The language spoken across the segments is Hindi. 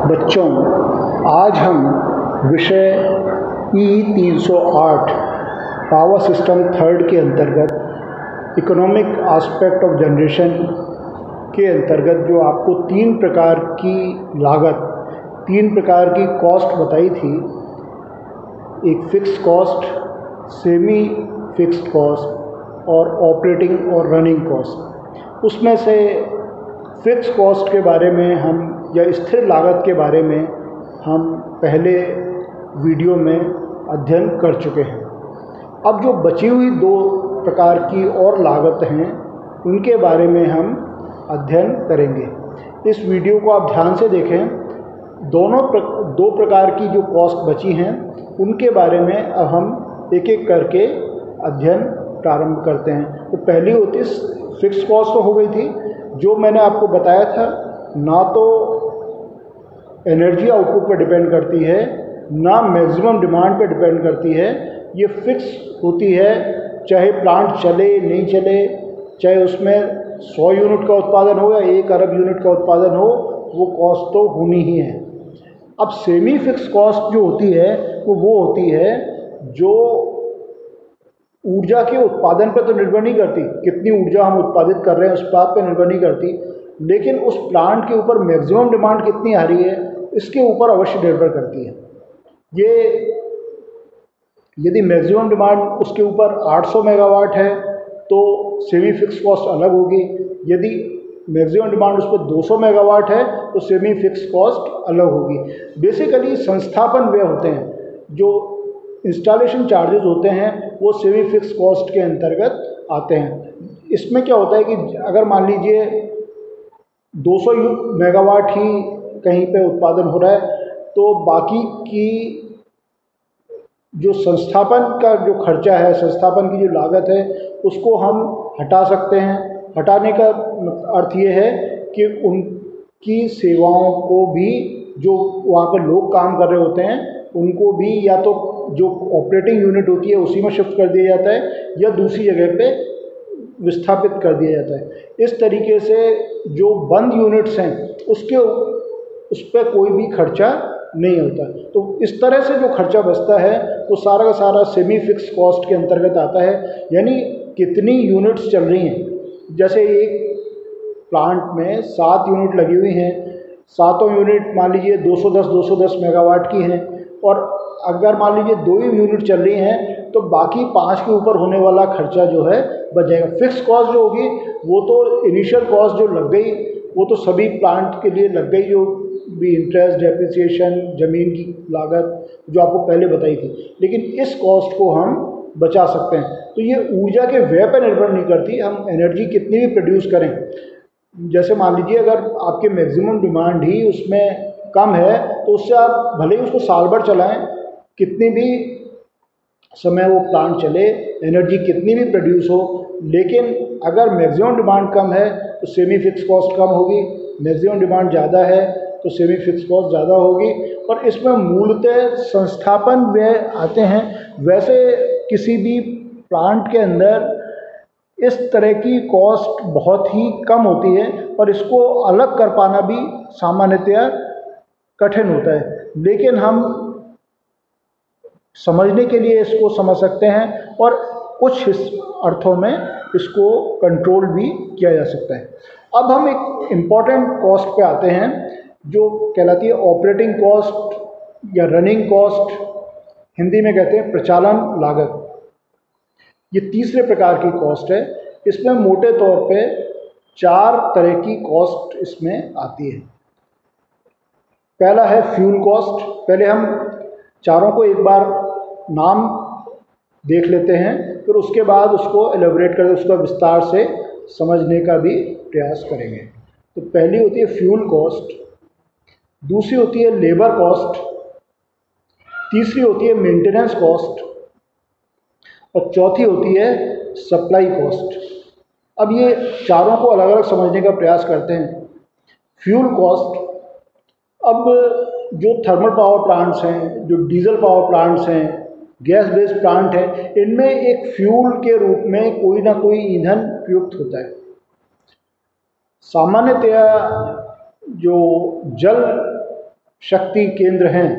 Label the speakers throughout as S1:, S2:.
S1: बच्चों, आज हम विषय E308 पावर सिस्टम थर्ड के अंतर्गत इकोनॉमिक एस्पेक्ट ऑफ जनरेशन के अंतर्गत जो आपको तीन प्रकार की लागत, तीन प्रकार की कॉस्ट बताई थी, एक fixed cost, semi fixed cost और ऑपरेटिंग और रनिंग कॉस्ट। उसमें से फिक्स्ड कॉस्ट के बारे में हम या स्थिर लागत के बारे में हम पहले वीडियो में अध्ययन कर चुके हैं। अब जो बची हुई दो प्रकार की और लागत हैं उनके बारे में हम अध्ययन करेंगे। इस वीडियो को आप ध्यान से देखें। दो प्रकार की जो कॉस्ट बची हैं उनके बारे में अब हम एक एक करके अध्ययन प्रारंभ करते हैं। तो पहली होती फिक्स्ड कॉस्ट तो हो गई थी, जो मैंने आपको बताया था ना तो एनर्जी आउटपुट पर डिपेंड करती है ना मैक्सिमम डिमांड पर डिपेंड करती है। ये फिक्स होती है, चाहे प्लांट चले नहीं चले, चाहे उसमें 100 यूनिट का उत्पादन हो या 1 अरब यूनिट का उत्पादन हो, वो कॉस्ट तो होनी ही है। अब सेमी फिक्स कॉस्ट जो होती है वो होती है जो ऊर्जा के उत्पादन पर तो निर्भर नहीं करती, कितनी ऊर्जा हम उत्पादित कर रहे हैं उस बात पर निर्भर नहीं करती, लेकिन उस प्लांट के ऊपर मैक्सिमम डिमांड कितनी आ रही है इसके ऊपर अवश्य निर्भर करती है। ये यदि मैक्सिमम डिमांड उसके ऊपर 800 मेगावाट है तो सेमी फिक्स कॉस्ट अलग होगी। यदि मैक्सिमम डिमांड उस पर 200 मेगावाट है तो सेमी फिक्स कॉस्ट अलग होगी। बेसिकली संस्थापन व्यय होते हैं, जो इंस्टॉलेशन चार्जेस होते हैं वो सेमी फिक्स कॉस्ट के अंतर्गत आते हैं। इसमें क्या होता है कि अगर मान लीजिए 200 मेगावाट ही कहीं पे उत्पादन हो रहा है तो बाकी की जो संस्थापन का जो खर्चा है, संस्थापन की जो लागत है, उसको हम हटा सकते हैं। हटाने का अर्थ ये है कि उनकी सेवाओं को भी, जो वहाँ पर लोग काम कर रहे होते हैं उनको भी या तो जो ऑपरेटिंग यूनिट होती है उसी में शिफ्ट कर दिया जाता है या दूसरी जगह पे विस्थापित कर दिया जाता है। इस तरीके से जो बंद यूनिट्स हैं उस पर कोई भी खर्चा नहीं होता। तो इस तरह से जो खर्चा बचता है वो सारा का सारा सेमी फिक्स कॉस्ट के अंतर्गत आता है। यानी कितनी यूनिट्स चल रही हैं, जैसे एक प्लांट में 7 यूनिट लगी हुई हैं, सातों यूनिट मान लीजिए 210 मेगावाट की हैं, और अगर मान लीजिए 2 ही यूनिट चल रही हैं तो बाकी 5 के ऊपर होने वाला खर्चा जो है बच जाएगा। फिक्स कॉस्ट जो होगी वो तो इनिशियल कॉस्ट जो लग गई वो तो सभी प्लांट के लिए लग गई, जो भी इंटरेस्ट, डेप्रिसिएशन, ज़मीन की लागत जो आपको पहले बताई थी। लेकिन इस कॉस्ट को हम बचा सकते हैं। तो ये ऊर्जा के व्यय पर निर्भर नहीं करती, हम एनर्जी कितनी भी प्रोड्यूस करें। जैसे मान लीजिए अगर आपके मैक्सिमम डिमांड ही उसमें कम है तो उससे आप भले ही उसको साल भर चलाएं, कितनी भी समय वो प्लांट चले, एनर्जी कितनी भी प्रोड्यूस हो, लेकिन अगर मैक्सिमम डिमांड कम है तो सेमी फिक्स कॉस्ट कम होगी, मैक्सिमम डिमांड ज़्यादा है तो सेमी फिक्स कॉस्ट ज़्यादा होगी। और इसमें मूलतः संस्थापन व्यय आते हैं। वैसे किसी भी प्लांट के अंदर इस तरह की कॉस्ट बहुत ही कम होती है और इसको अलग कर पाना भी सामान्यतया कठिन होता है, लेकिन हम समझने के लिए इसको समझ सकते हैं और कुछ अर्थों में इसको कंट्रोल भी किया जा सकता है। अब हम एक इम्पॉर्टेंट कॉस्ट पे आते हैं जो कहलाती है ऑपरेटिंग कॉस्ट या रनिंग कॉस्ट, हिंदी में कहते हैं प्रचालन लागत। ये तीसरे प्रकार की कॉस्ट है। इसमें मोटे तौर पे 4 तरह की कॉस्ट इसमें आती है। पहला है फ्यूल कॉस्ट। पहले हम चारों को एक बार नाम देख लेते हैं, फिर उसके बाद उसको एलेबोरेट करके उसका विस्तार से समझने का भी प्रयास करेंगे। तो पहली होती है फ्यूल कॉस्ट, दूसरी होती है लेबर कॉस्ट, तीसरी होती है मेंटेनेंस कॉस्ट और चौथी होती है सप्लाई कॉस्ट। अब ये चारों को अलग अलग समझने का प्रयास करते हैं। फ्यूल कॉस्ट, अब जो थर्मल पावर प्लांट्स हैं, जो डीजल पावर प्लांट्स हैं, गैस बेस्ड प्लांट हैं, इनमें एक फ्यूल के रूप में कोई ना कोई ईंधन प्रयुक्त होता है। सामान्यतया जो जल शक्ति केंद्र हैं,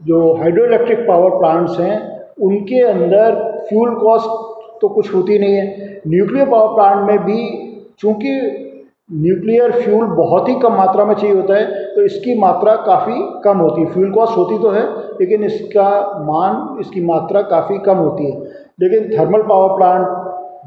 S1: जो हाइड्रो इलेक्ट्रिक पावर प्लांट्स हैं, उनके अंदर फ्यूल कॉस्ट तो कुछ होती नहीं है। न्यूक्लियर पावर प्लांट में भी चूँकि न्यूक्लियर फ्यूल बहुत ही कम मात्रा में चाहिए होता है, तो इसकी मात्रा काफ़ी कम होती है। फ्यूल कॉस्ट होती तो है, लेकिन इसका मान, इसकी मात्रा काफ़ी कम होती है। लेकिन thermal power plant,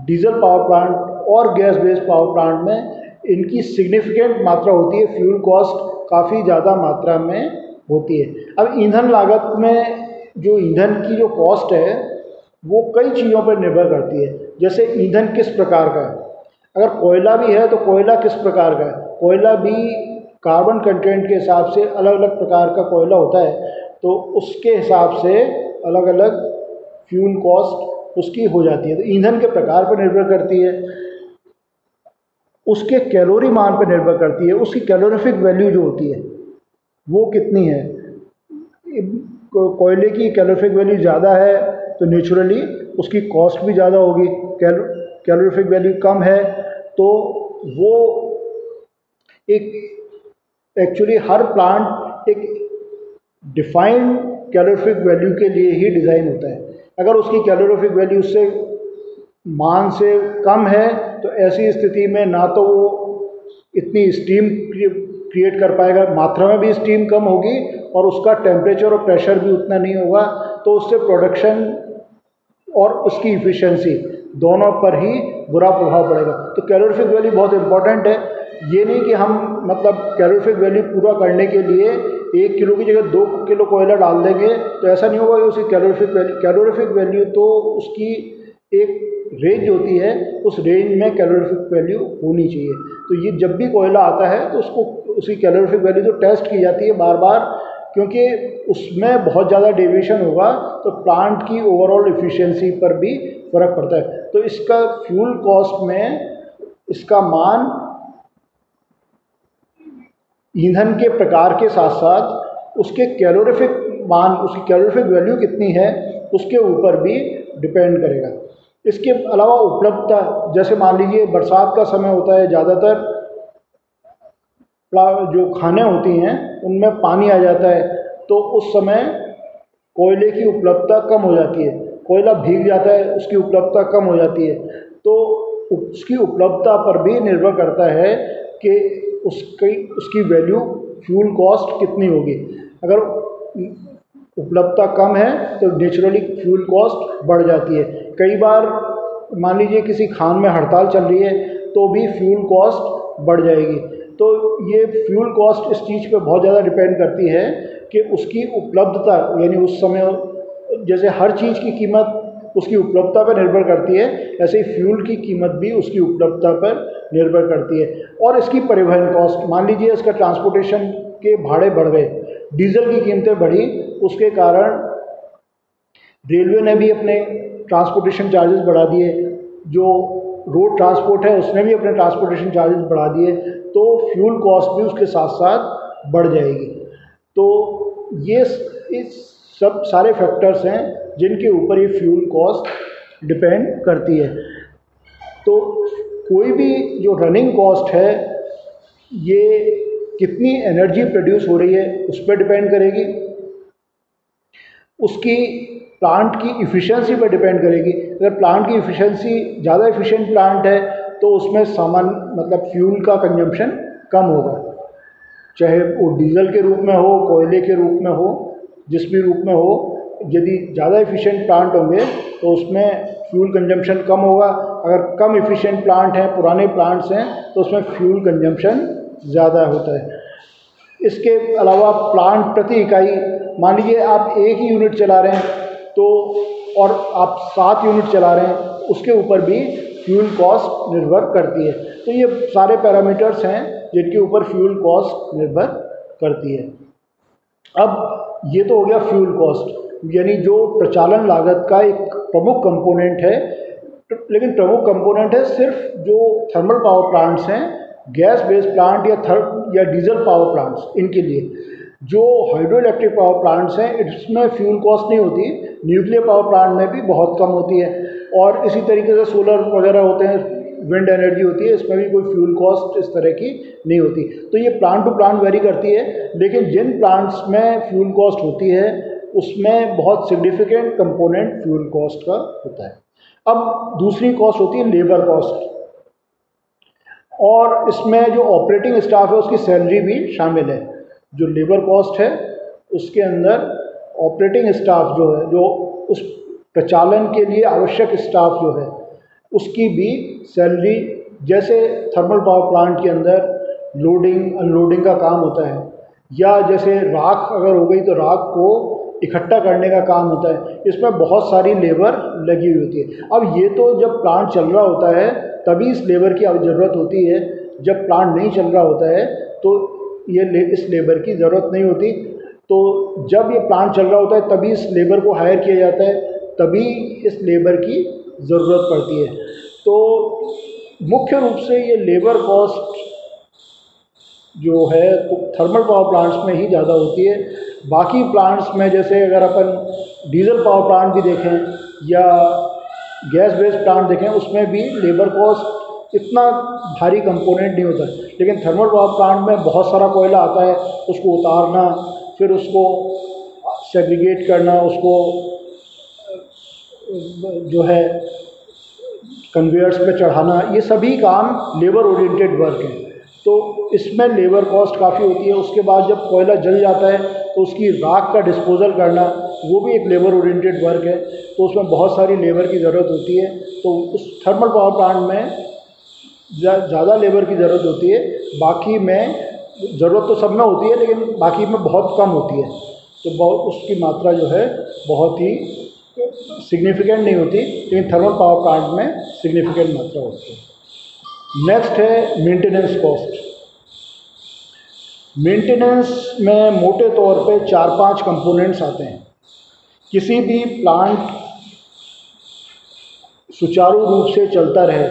S1: diesel power plant और गैस बेस्ड पावर प्लांट में इनकी सिग्निफिकेंट मात्रा होती है, फ्यूल कॉस्ट काफ़ी ज़्यादा मात्रा में होती है। अब ईंधन लागत में जो ईंधन की जो कॉस्ट है वो कई चीज़ों पर निर्भर करती है। जैसे ईंधन किस प्रकार का है, अगर कोयला भी है तो कोयला किस प्रकार का है। कोयला भी कार्बन कंटेंट के हिसाब से अलग अलग प्रकार का कोयला होता है, तो उसके हिसाब से अलग अलग फ्यूल कॉस्ट उसकी हो जाती है। तो ईंधन के प्रकार पर निर्भर करती है, उसके कैलोरी मान पर निर्भर करती है, उसकी कैलोरीफिक वैल्यू जो होती है वो कितनी है। कोयले की कैलोरीफिक वैल्यू ज़्यादा है तो नेचुरली उसकी कॉस्ट भी ज़्यादा होगी। कैलोरीफिक वैल्यू कम है तो वो एक एक्चुअली हर प्लांट एक डिफाइंड कैलोरीफिक वैल्यू के लिए ही डिज़ाइन होता है। अगर उसकी कैलोरीफिक वैल्यू उससे मान से कम है तो ऐसी स्थिति में ना तो वो इतनी स्टीम क्रिएट कर पाएगा, मात्रा में भी स्टीम कम होगी और उसका टेम्परेचर और प्रेशर भी उतना नहीं होगा, तो उससे प्रोडक्शन और उसकी इफ़िशियंसी दोनों पर ही बुरा प्रभाव पड़ेगा। तो कैलोरीफिक वैल्यू बहुत इंपॉर्टेंट है। ये नहीं कि हम मतलब कैलोरीफिक वैल्यू पूरा करने के लिए 1 किलो की जगह 2 किलो कोयला डाल देंगे तो ऐसा नहीं होगा कि उसकी कैलोरीफिक वैल्यू तो उसकी एक रेंज होती है, उस रेंज में कैलोरीफिक वैल्यू होनी चाहिए। तो ये जब भी कोयला आता है तो उसको उसकी कैलोरीफिक वैल्यू तो टेस्ट की जाती है बार बार, क्योंकि उसमें बहुत ज़्यादा डेविएशन होगा तो प्लांट की ओवरऑल एफिशिएंसी पर भी फ़र्क पड़ता है। तो इसका फ्यूल कॉस्ट में इसका मान ईंधन के प्रकार के साथ साथ उसके कैलोरीफिक मान, उसकी कैलोरीफिक वैल्यू कितनी है उसके ऊपर भी डिपेंड करेगा। इसके अलावा उपलब्धता, जैसे मान लीजिए बरसात का समय होता है, ज़्यादातर जो खाने होती हैं उनमें पानी आ जाता है, तो उस समय कोयले की उपलब्धता कम हो जाती है। कोयला भीग जाता है, उसकी उपलब्धता कम हो जाती है। तो उसकी उपलब्धता पर भी निर्भर करता है कि उसकी वैल्यू फ्यूल कॉस्ट कितनी होगी। अगर उपलब्धता कम है तो नेचुरली फ्यूल कॉस्ट बढ़ जाती है। कई बार मान लीजिए किसी खान में हड़ताल चल रही है तो भी फ्यूल कॉस्ट बढ़ जाएगी। तो ये फ्यूल कॉस्ट इस चीज़ पे बहुत ज़्यादा डिपेंड करती है कि उसकी उपलब्धता, यानी उस समय जैसे हर चीज़ की कीमत उसकी उपलब्धता पर निर्भर करती है, ऐसे ही फ्यूल की कीमत भी उसकी उपलब्धता पर निर्भर करती है। और इसकी परिवहन कॉस्ट, मान लीजिए इसका ट्रांसपोर्टेशन के भाड़े बढ़ गए, डीजल की कीमतें बढ़ी, उसके कारण रेलवे ने भी अपने ट्रांसपोर्टेशन चार्जेस बढ़ा दिए, जो रोड ट्रांसपोर्ट है उसने भी अपने ट्रांसपोर्टेशन चार्जेस बढ़ा दिए, तो फ्यूल कॉस्ट भी उसके साथ साथ बढ़ जाएगी। तो ये इस सब सारे फैक्टर्स हैं जिनके ऊपर ये फ्यूल कॉस्ट डिपेंड करती है। तो कोई भी जो रनिंग कॉस्ट है ये कितनी एनर्जी प्रोड्यूस हो रही है उस पर डिपेंड करेगी, उसकी प्लांट की इफ़िशियंसी पर डिपेंड करेगी। अगर प्लांट की इफ़िशियंसी ज़्यादा इफ़िशिएंट प्लांट है तो उसमें मतलब फ्यूल का कंजम्पशन कम होगा, चाहे वो डीजल के रूप में हो, कोयले के रूप में हो, जिस भी रूप में हो। यदि ज़्यादा इफ़िशिएंट प्लांट होंगे तो उसमें फ्यूल कंजम्पशन कम होगा। अगर कम इफ़िशिएंट प्लांट हैं, पुराने प्लांट्स हैं, तो उसमें फ्यूल कंजम्पशन ज़्यादा होता है। इसके अलावा प्लांट प्रति इकाई, मान लीजिए आप 1 ही यूनिट चला रहे हैं तो और आप 7 यूनिट चला रहे हैं, उसके ऊपर भी फ्यूल कॉस्ट निर्भर करती है। तो ये सारे पैरामीटर्स हैं जिनके ऊपर फ्यूल कॉस्ट निर्भर करती है। अब ये तो हो गया फ्यूल कॉस्ट, यानी जो प्रचालन लागत का एक प्रमुख कंपोनेंट है। लेकिन प्रमुख कंपोनेंट है सिर्फ जो थर्मल पावर प्लांट्स हैं, गैस बेस्ड प्लांट या डीजल पावर प्लांट्स, इनके लिए। जो हाइड्रो इलेक्ट्रिक पावर प्लांट्स हैं इसमें फ्यूल कॉस्ट नहीं होती, न्यूक्लियर पावर प्लांट में भी बहुत कम होती है। और इसी तरीके से सोलर वगैरह होते हैं विंड एनर्जी होती है, इसमें भी कोई फ्यूल कॉस्ट इस तरह की नहीं होती। तो ये प्लांट टू प्लांट वेरी करती है, लेकिन जिन प्लांट्स में फ्यूल कॉस्ट होती है उसमें बहुत सिग्निफिकेंट कंपोनेंट फ्यूल कॉस्ट का होता है। अब दूसरी कॉस्ट होती है लेबर कॉस्ट, और इसमें जो ऑपरेटिंग स्टाफ है उसकी सैलरी भी शामिल है। जो लेबर कॉस्ट है उसके अंदर ऑपरेटिंग स्टाफ जो है, जो उस प्रचालन के लिए आवश्यक स्टाफ जो है उसकी भी सैलरी, जैसे थर्मल पावर प्लांट के अंदर लोडिंग अनलोडिंग का काम होता है, या जैसे राख अगर हो गई तो राख को इकट्ठा करने का काम होता है, इसमें बहुत सारी लेबर लगी हुई होती है। अब ये तो जब प्लांट चल रहा होता है तभी इस लेबर की ज़रूरत होती है, जब प्लांट नहीं चल रहा होता है तो इस लेबर की ज़रूरत नहीं होती। तो जब ये प्लांट चल रहा होता है तभी इस लेबर को हायर किया जाता है, तभी इस लेबर की ज़रूरत पड़ती है। तो मुख्य रूप से ये लेबर कॉस्ट जो है तो थर्मल पावर प्लांट्स में ही ज़्यादा होती है। बाकी प्लांट्स में जैसे अगर अपन डीजल पावर प्लांट भी देखें या गैस बेस्ड प्लांट देखें, उसमें भी लेबर कॉस्ट इतना भारी कंपोनेंट नहीं होता, लेकिन थर्मल पावर प्लांट में बहुत सारा कोयला आता है, उसको उतारना, फिर उसको सेग्रीगेट करना, उसको जो है कन्वेयर्स पे चढ़ाना, ये सभी काम लेबर ओरिएंटेड वर्क है। तो इसमें लेबर कॉस्ट काफ़ी होती है। उसके बाद जब कोयला जल जाता है तो उसकी राख का डिस्पोजल करना, वो भी एक लेबर ओरिएंटेड वर्क है, तो उसमें बहुत सारी लेबर की ज़रूरत होती है। तो उस थर्मल पावर प्लांट में ज़्यादा लेबर की ज़रूरत होती है, बाकी में ज़रूरत तो सब में होती है लेकिन बाकी में बहुत कम होती है। तो बहुत उसकी मात्रा जो है बहुत ही सिग्निफिकेंट नहीं होती, लेकिन थर्मल पावर प्लांट में सिग्निफिकेंट मात्रा होती है। नेक्स्ट है मेंटेनेंस कॉस्ट। मेंटेनेंस में मोटे तौर पे 4-5 कंपोनेंट्स आते हैं। किसी भी प्लांट सुचारू रूप से चलता रहे,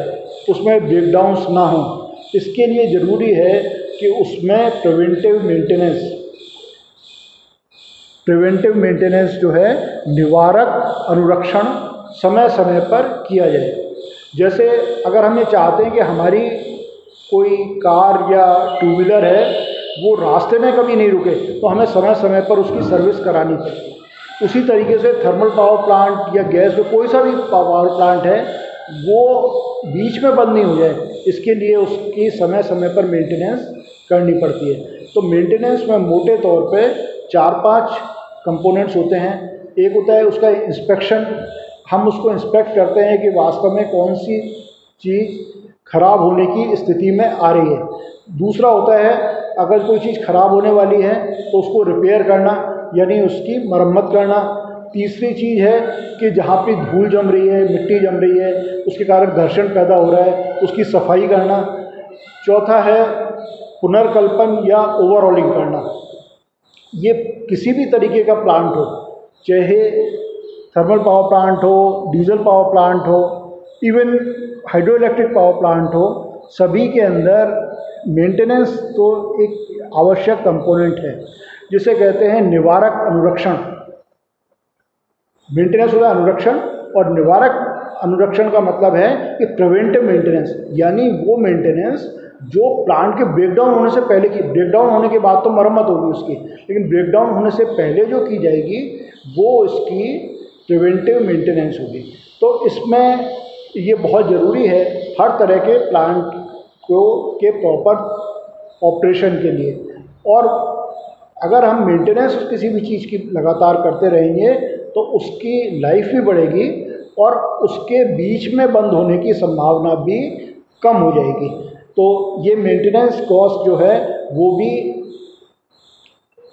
S1: उसमें ब्रेकडाउन्स ना हो, इसके लिए ज़रूरी है कि उसमें प्रिवेंटिव मेंटेनेंस जो है, निवारक अनुरक्षण समय समय पर किया जाए। जैसे अगर हम ये चाहते हैं कि हमारी कोई कार या टू व्हीलर है वो रास्ते में कभी नहीं रुके, तो हमें समय समय पर उसकी सर्विस करानी पड़ती है। उसी तरीके से थर्मल पावर प्लांट या गैस जो कोई सा भी पावर प्लांट है वो बीच में बंद नहीं हो जाए, इसके लिए उसकी समय समय पर मेंटेनेंस करनी पड़ती है। तो मेंटेनेंस में मोटे तौर पे 4-5 कंपोनेंट्स होते हैं। एक होता है उसका इंस्पेक्शन, हम उसको इंस्पेक्ट करते हैं कि वास्तव में कौन सी चीज़ खराब होने की स्थिति में आ रही है। दूसरा होता है अगर कोई चीज़ खराब होने वाली है तो उसको रिपेयर करना, यानी उसकी मरम्मत करना। तीसरी चीज़ है कि जहाँ पे धूल जम रही है, मिट्टी जम रही है, उसके कारण घर्षण पैदा हो रहा है, उसकी सफाई करना। चौथा है पुनर्कल्पन या ओवरऑलिंग करना। ये किसी भी तरीके का प्लांट हो, चाहे थर्मल पावर प्लांट हो, डीजल पावर प्लांट हो, even hydro electric power plant हो, सभी के अंदर मेंटेनेंस तो एक आवश्यक कंपोनेंट है, जिसे कहते हैं निवारक अनुरक्षण। मेंटेनेंस होता है अनुरक्षण, और निवारक अनुरक्षण का मतलब है कि प्रिवेंटिव मेंटेनेंस, यानी वो मेंटेनेंस जो प्लांट के ब्रेकडाउन होने से पहले की। ब्रेकडाउन होने के बाद तो मरम्मत होगी उसकी, लेकिन ब्रेकडाउन होने से पहले जो की जाएगी वो इसकी प्रिवेंटिव मेंटेनेंस होगी। तो इसमें ये बहुत ज़रूरी है हर तरह के प्लांट को के प्रॉपर ऑपरेशन के लिए। और अगर हम मेंटेनेंस किसी भी चीज़ की लगातार करते रहेंगे तो उसकी लाइफ भी बढ़ेगी और उसके बीच में बंद होने की संभावना भी कम हो जाएगी। तो ये मेंटेनेंस कॉस्ट जो है वो भी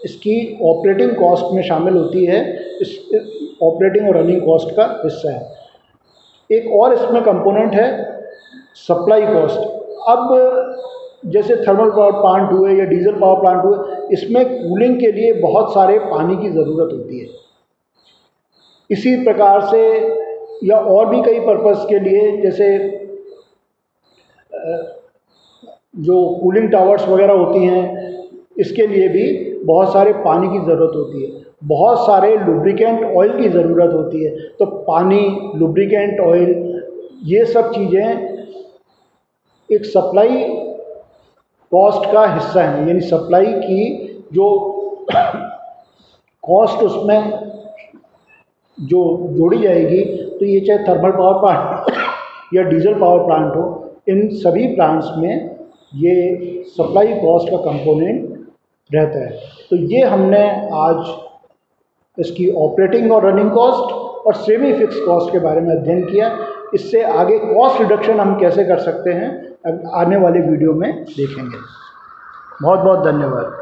S1: इसकी ऑपरेटिंग कॉस्ट में शामिल होती है, इस ऑपरेटिंग और रनिंग कॉस्ट का हिस्सा है। एक और इसमें कंपोनेंट है सप्लाई कॉस्ट। अब जैसे थर्मल पावर प्लांट हुए या डीजल पावर प्लांट हुए, इसमें कूलिंग के लिए बहुत सारे पानी की ज़रूरत होती है। इसी प्रकार से या और भी कई पर्पस के लिए, जैसे जो कूलिंग टावर्स वगैरह होती हैं, इसके लिए भी बहुत सारे पानी की ज़रूरत होती है, बहुत सारे लुब्रिकेंट ऑयल की ज़रूरत होती है। तो पानी, लुब्रिकेंट ऑयल, ये सब चीज़ें एक सप्लाई कॉस्ट का हिस्सा है, यानी सप्लाई की जो कॉस्ट उसमें जो जोड़ी जाएगी, तो ये चाहे थर्मल पावर प्लांट या डीजल पावर प्लांट हो, इन सभी प्लांट्स में ये सप्लाई कॉस्ट का कंपोनेंट रहता है। तो ये हमने आज इसकी ऑपरेटिंग और रनिंग कॉस्ट और सेमी फिक्स कॉस्ट के बारे में अध्ययन किया। इससे आगे कॉस्ट रिडक्शन हम कैसे कर सकते हैं अब आने वाले वीडियो में देखेंगे। बहुत बहुत धन्यवाद।